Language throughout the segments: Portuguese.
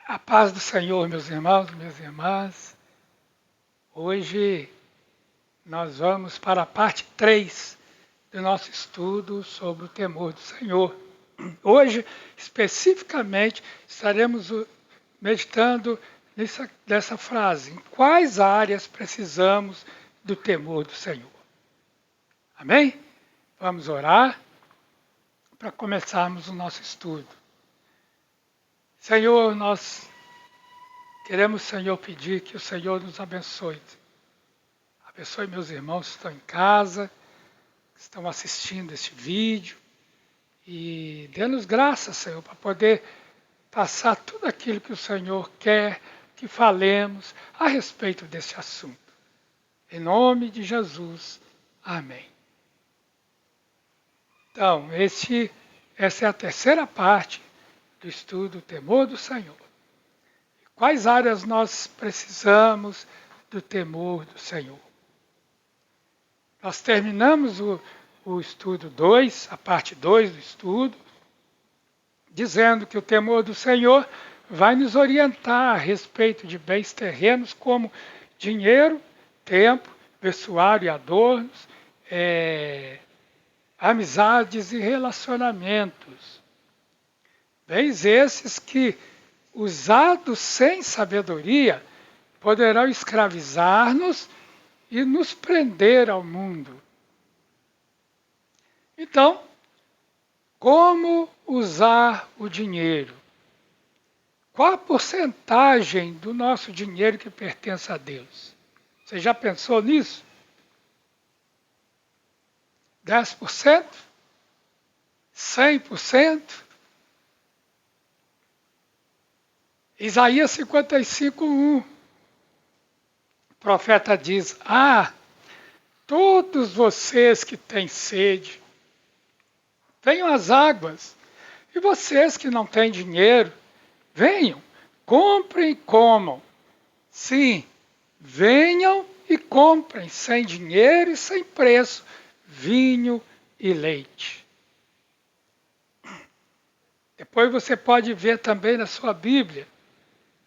A paz do Senhor, meus irmãos, minhas irmãs. Hoje nós vamos para a parte 3 do nosso estudo sobre o temor do Senhor. Hoje, especificamente, estaremos meditando nessa frase: em quais áreas precisamos do temor do Senhor? Amém? Vamos orar para começarmos o nosso estudo. Senhor, nós queremos, Senhor, pedir que o Senhor nos abençoe. Abençoe meus irmãos que estão em casa, que estão assistindo este vídeo. E dê-nos graça, Senhor, para poder passar tudo aquilo que o Senhor quer que falemos a respeito desse assunto. Em nome de Jesus. Amém. Então, essa é a terceira parte do estudo, o temor do Senhor. Quais áreas nós precisamos do temor do Senhor? Nós terminamos o estudo 2, a parte 2 do estudo, dizendo que o temor do Senhor vai nos orientar a respeito de bens terrenos como dinheiro, tempo, vestuário e adornos, amizades e relacionamentos. Bens esses que, usados sem sabedoria, poderão escravizar-nos e nos prender ao mundo. Então, como usar o dinheiro? Qual a porcentagem do nosso dinheiro que pertence a Deus? Você já pensou nisso? 10%? 100%? Isaías 55:1. O profeta diz: todos vocês que têm sede, venham às águas. E vocês que não têm dinheiro, venham, comprem e comam. Sim, venham e comprem, sem dinheiro e sem preço, vinho e leite. Depois você pode ver também na sua Bíblia,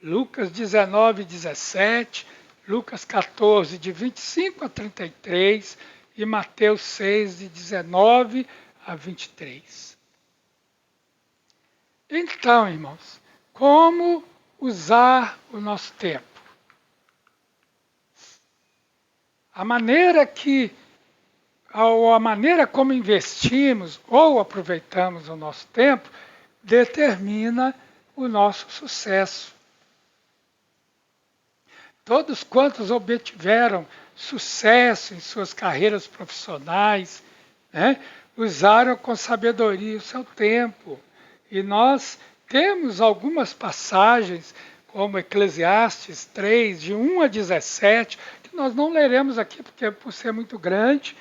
Lucas 19:17, Lucas 14, de 25 a 33 e Mateus 6, de 19 a 23. Então, irmãos, como usar o nosso tempo? A maneira como investimos ou aproveitamos o nosso tempo determina o nosso sucesso. Todos quantos obtiveram sucesso em suas carreiras profissionais, usaram com sabedoria o seu tempo. E nós temos algumas passagens, como Eclesiastes 3, de 1 a 17, que nós não leremos aqui por ser muito grande,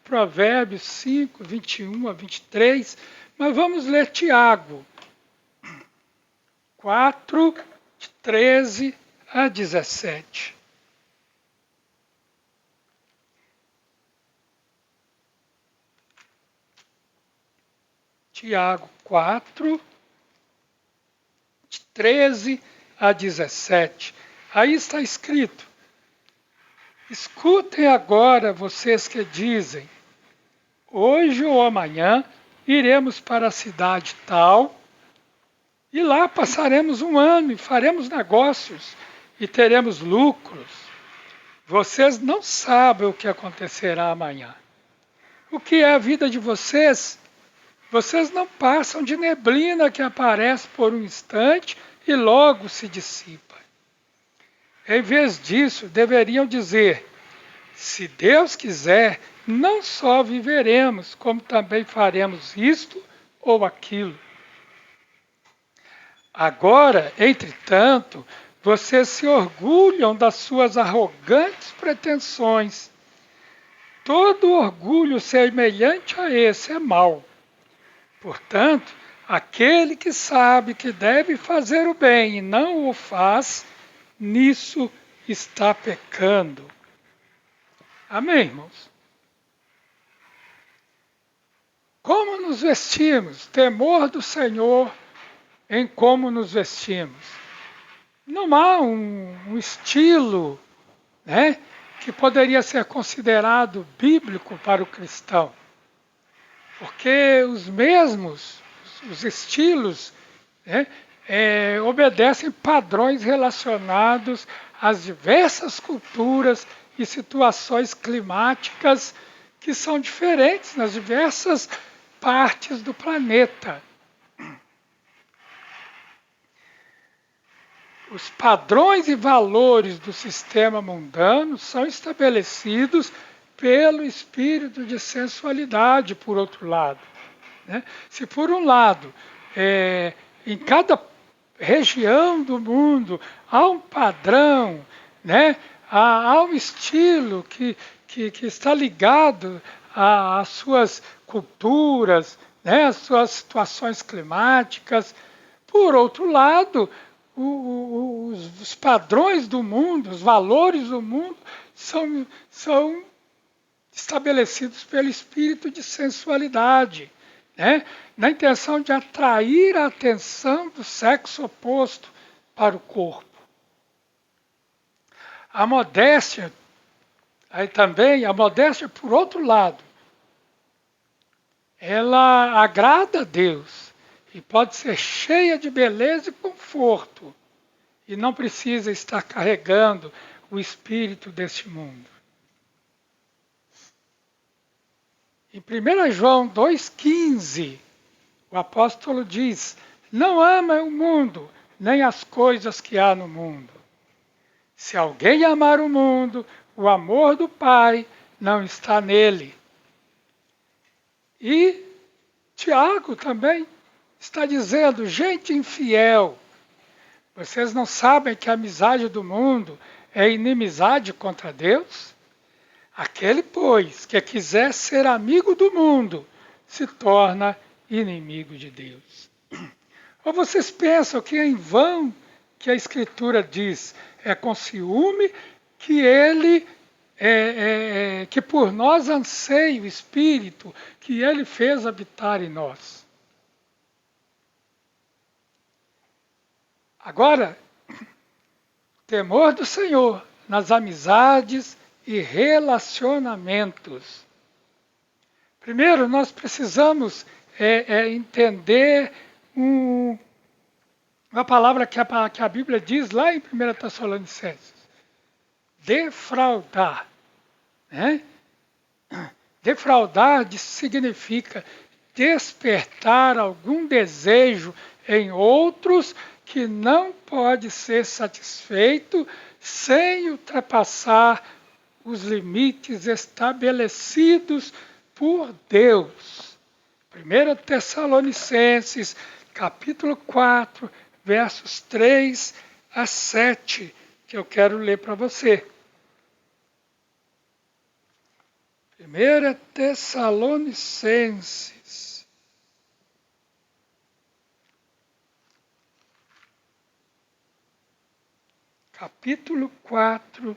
Provérbios 5, 21 a 23, mas vamos ler Tiago 4, de 13 a 17. Tiago 4, de 13 a 17. Aí está escrito: escutem agora vocês que dizem, hoje ou amanhã iremos para a cidade tal, e lá passaremos um ano e faremos negócios e teremos lucros. Vocês não sabem o que acontecerá amanhã. O que é a vida de vocês? Vocês não passam de neblina que aparece por um instante e logo se dissipa. Em vez disso, deveriam dizer: se Deus quiser, não só viveremos, como também faremos isto ou aquilo. Agora, entretanto, vocês se orgulham das suas arrogantes pretensões. Todo orgulho semelhante a esse é mau. Portanto, aquele que sabe que deve fazer o bem e não o faz, nisso está pecando. Amém, irmãos? Como nos vestimos? Temor do Senhor em como nos vestimos. Não há um estilo, né, que poderia ser considerado bíblico para o cristão, porque os mesmos, os estilos, né, obedecem padrões relacionados às diversas culturas e situações climáticas que são diferentes nas diversas partes do planeta. Os padrões e valores do sistema mundano são estabelecidos pelo espírito de sensualidade, por outro lado, né? Se por um lado, em cada região do mundo há um padrão, né? Há um estilo que está ligado às suas culturas, né? Às suas situações climáticas. Por outro lado, os padrões do mundo, os valores do mundo são estabelecidos pelo espírito de sensualidade, né? Na intenção de atrair a atenção do sexo oposto para o corpo. A modéstia, aí também, a modéstia, por outro lado, ela agrada a Deus e pode ser cheia de beleza e conforto, e não precisa estar carregando o espírito deste mundo. Em 1 João 2,15, o apóstolo diz: não ama o mundo, nem as coisas que há no mundo. Se alguém amar o mundo, o amor do Pai não está nele. E Tiago também está dizendo: gente infiel, vocês não sabem que a amizade do mundo é inimizade contra Deus? Aquele, pois, que quiser ser amigo do mundo, se torna inimigo de Deus. Ou vocês pensam que é em vão que a Escritura diz, é com ciúme que ele, que por nós anseia o Espírito, que ele fez habitar em nós. Agora, temor do Senhor nas amizades e relacionamentos. Primeiro, nós precisamos entender uma palavra que a Bíblia diz lá em 1 Tessalonicenses. Defraudar. Né? Defraudar significa despertar algum desejo em outros que não pode ser satisfeito sem ultrapassar os limites estabelecidos por Deus. 1 Tessalonicenses, capítulo 4, versos 3 a 7, que eu quero ler para você. 1 Tessalonicenses, capítulo 4,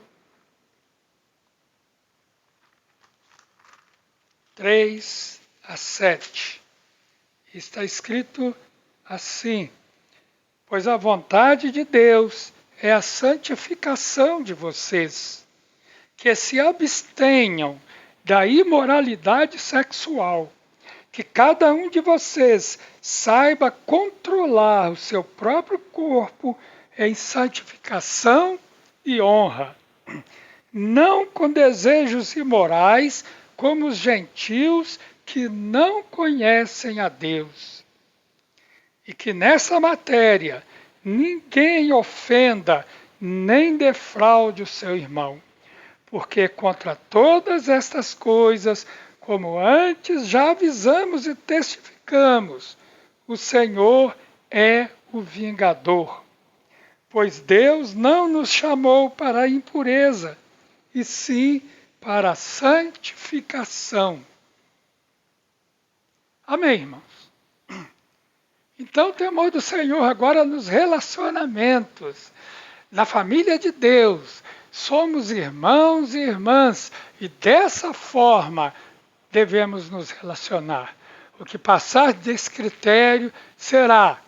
3 a 7. Está escrito assim: pois a vontade de Deus é a santificação de vocês, que se abstenham da imoralidade sexual, que cada um de vocês saiba controlar o seu próprio corpo em santificação e honra, não com desejos imorais, como os gentios que não conhecem a Deus. E que nessa matéria ninguém ofenda nem defraude o seu irmão, porque contra todas estas coisas, como antes já avisamos e testificamos, o Senhor é o vingador. Pois Deus não nos chamou para a impureza, e sim para a santificação. Amém, irmãos? Então, o temor do Senhor agora nos relacionamentos, na família de Deus, somos irmãos e irmãs, e dessa forma devemos nos relacionar. O que passar desse critério será,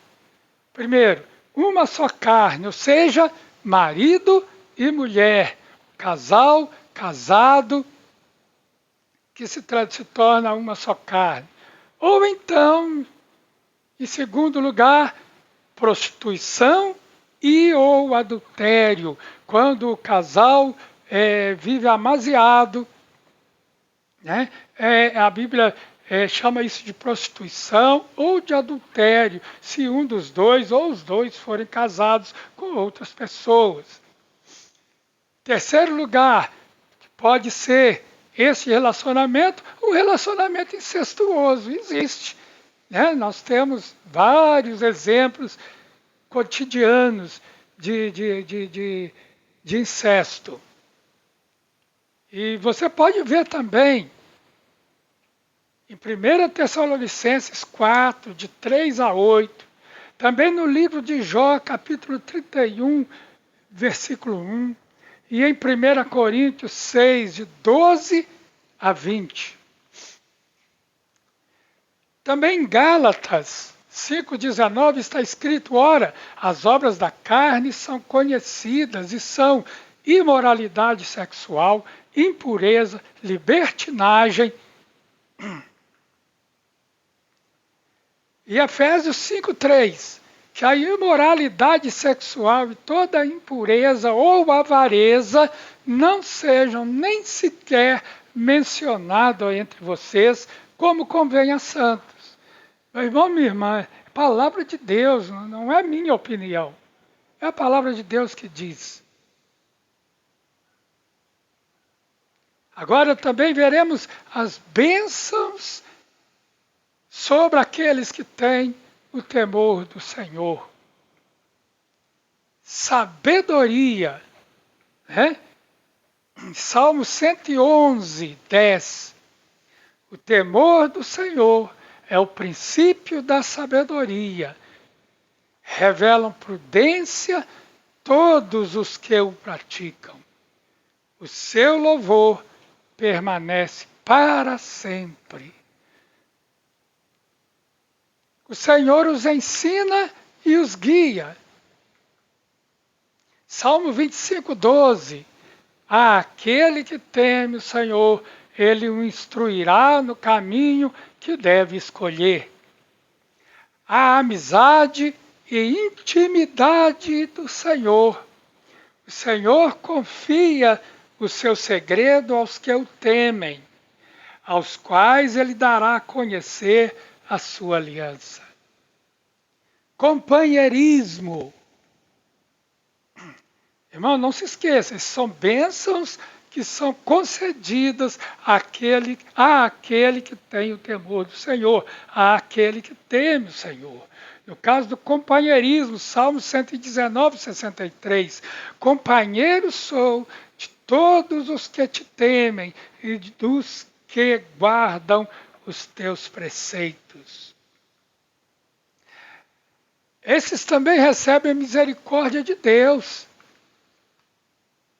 primeiro, uma só carne, ou seja, marido e mulher, casal, casado, que se torna uma só carne. Ou então, em segundo lugar, prostituição e ou adultério, quando o casal vive amasiado, né? A Bíblia chama isso de prostituição ou de adultério, se um dos dois ou os dois forem casados com outras pessoas. Terceiro lugar, pode ser esse relacionamento, um relacionamento incestuoso, existe. Né? Nós temos vários exemplos cotidianos de incesto. E você pode ver também, em 1 Tessalonicenses 4, de 3 a 8, também no livro de Jó, capítulo 31, versículo 1, e em 1 Coríntios 6, de 12 a 20. Também em Gálatas 5,19 está escrito: ora, as obras da carne são conhecidas e são imoralidade sexual, impureza, libertinagem. E Efésios 5,3, que a imoralidade sexual e toda impureza ou avareza não sejam nem sequer mencionados entre vocês, como convém a santos. Meu irmão, minha irmã, é palavra de Deus, não é minha opinião. É a palavra de Deus que diz. Agora também veremos as bênçãos sobre aqueles que têm o temor do Senhor. Sabedoria, né? Salmo 111, 10. O temor do Senhor é o princípio da sabedoria. Revelam prudência todos os que o praticam. O seu louvor permanece para sempre. O Senhor os ensina e os guia. Salmo 25, 12. Aquele que teme o Senhor, ele o instruirá no caminho que deve escolher. A amizade e intimidade do Senhor. O Senhor confia o seu segredo aos que o temem, aos quais ele dará a conhecer a sua aliança. Companheirismo. Irmão, não se esqueça, são bênçãos que são concedidas àquele que tem o temor do Senhor, àquele que teme o Senhor. No caso do companheirismo, Salmo 119, 63. Companheiro sou de todos os que te temem e dos que guardam os teus preceitos. Esses também recebem a misericórdia de Deus.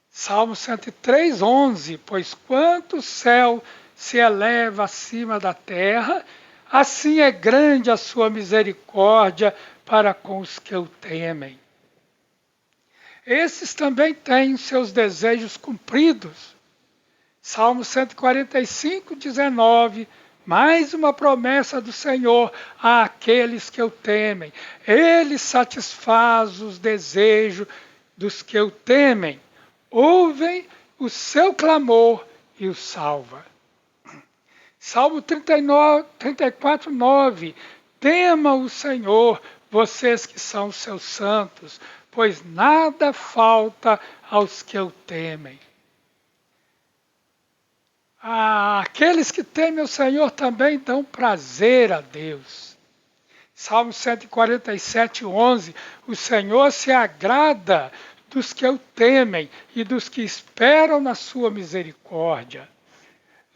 Salmo 103, 11. Pois quanto o céu se eleva acima da terra, assim é grande a sua misericórdia para com os que o temem. Esses também têm seus desejos cumpridos. Salmo 145, 19. Mais uma promessa do Senhor àqueles que o temem. Ele satisfaz os desejos dos que o temem. Ouvem o seu clamor e o salva. Salmo 34, 9. Temam o Senhor, vocês que são os seus santos, pois nada falta aos que o temem. Aqueles que temem o Senhor também dão prazer a Deus. Salmo 147, 11. O Senhor se agrada dos que o temem e dos que esperam na sua misericórdia.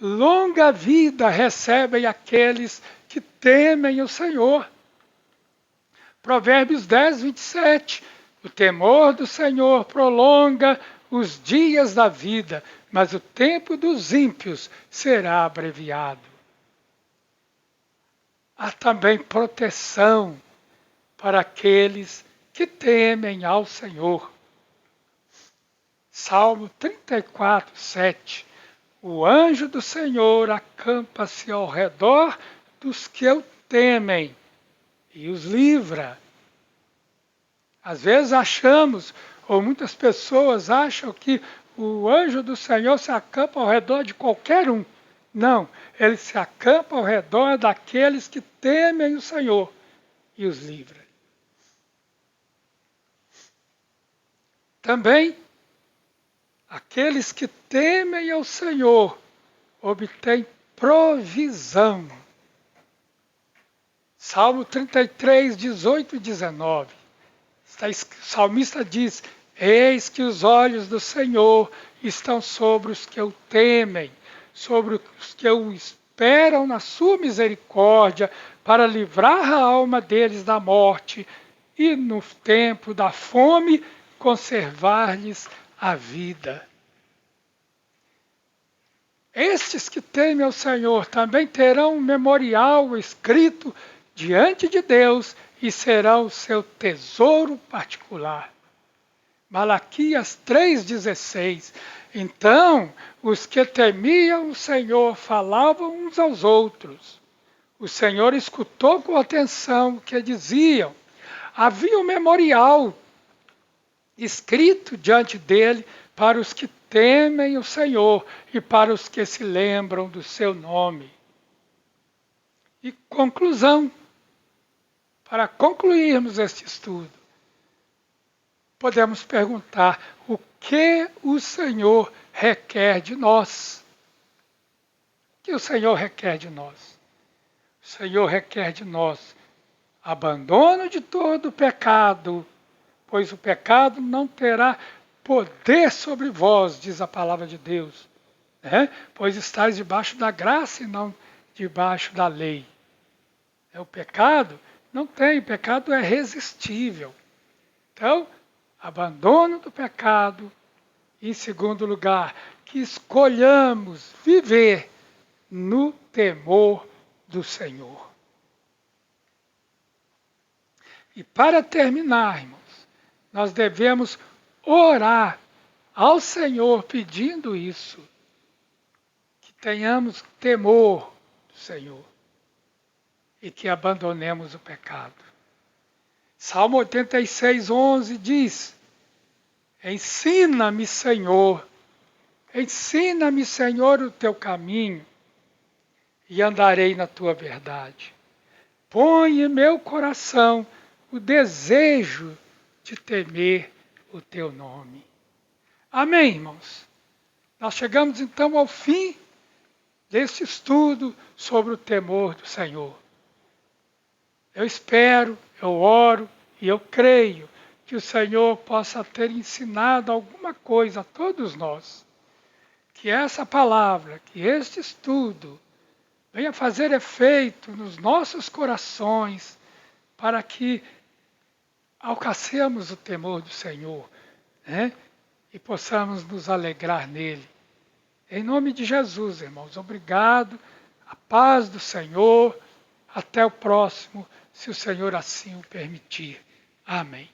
Longa vida recebem aqueles que temem o Senhor. Provérbios 10, 27. O temor do Senhor prolonga os dias da vida, mas o tempo dos ímpios será abreviado. Há também proteção para aqueles que temem ao Senhor. Salmo 34, 7. O anjo do Senhor acampa-se ao redor dos que o temem e os livra. Às vezes achamos, ou muitas pessoas acham que o anjo do Senhor se acampa ao redor de qualquer um. Não, ele se acampa ao redor daqueles que temem o Senhor e os livra. Também, aqueles que temem ao Senhor obtêm provisão. Salmo 33, 18 e 19. O salmista diz: eis que os olhos do Senhor estão sobre os que o temem, sobre os que o esperam na sua misericórdia, para livrar a alma deles da morte e no tempo da fome conservar-lhes a vida. Estes que temem ao Senhor também terão um memorial escrito diante de Deus e serão o seu tesouro particular. Malaquias 3,16. Então, os que temiam o Senhor falavam uns aos outros. O Senhor escutou com atenção o que diziam. Havia um memorial escrito diante dele para os que temem o Senhor e para os que se lembram do seu nome. E conclusão, para concluirmos este estudo, podemos perguntar: o que o Senhor requer de nós? O que o Senhor requer de nós? O Senhor requer de nós abandono de todo o pecado, pois o pecado não terá poder sobre vós, diz a palavra de Deus, pois estáis debaixo da graça e não debaixo da lei. O pecado não tem, o pecado é resistível. Então, abandono do pecado. Em segundo lugar, que escolhamos viver no temor do Senhor. E para terminar, irmãos, nós devemos orar ao Senhor pedindo isso, que tenhamos temor do Senhor e que abandonemos o pecado. Salmo 86, 11 diz: ensina-me, Senhor, o teu caminho e andarei na tua verdade. Põe em meu coração o desejo de temer o teu nome. Amém, irmãos? Nós chegamos então ao fim deste estudo sobre o temor do Senhor. Eu espero, eu oro e eu creio que o Senhor possa ter ensinado alguma coisa a todos nós. Que essa palavra, que este estudo venha fazer efeito nos nossos corações para que alcancemos o temor do Senhor, e possamos nos alegrar nele. Em nome de Jesus, irmãos, obrigado, a paz do Senhor, até o próximo, se o Senhor assim o permitir. Amém.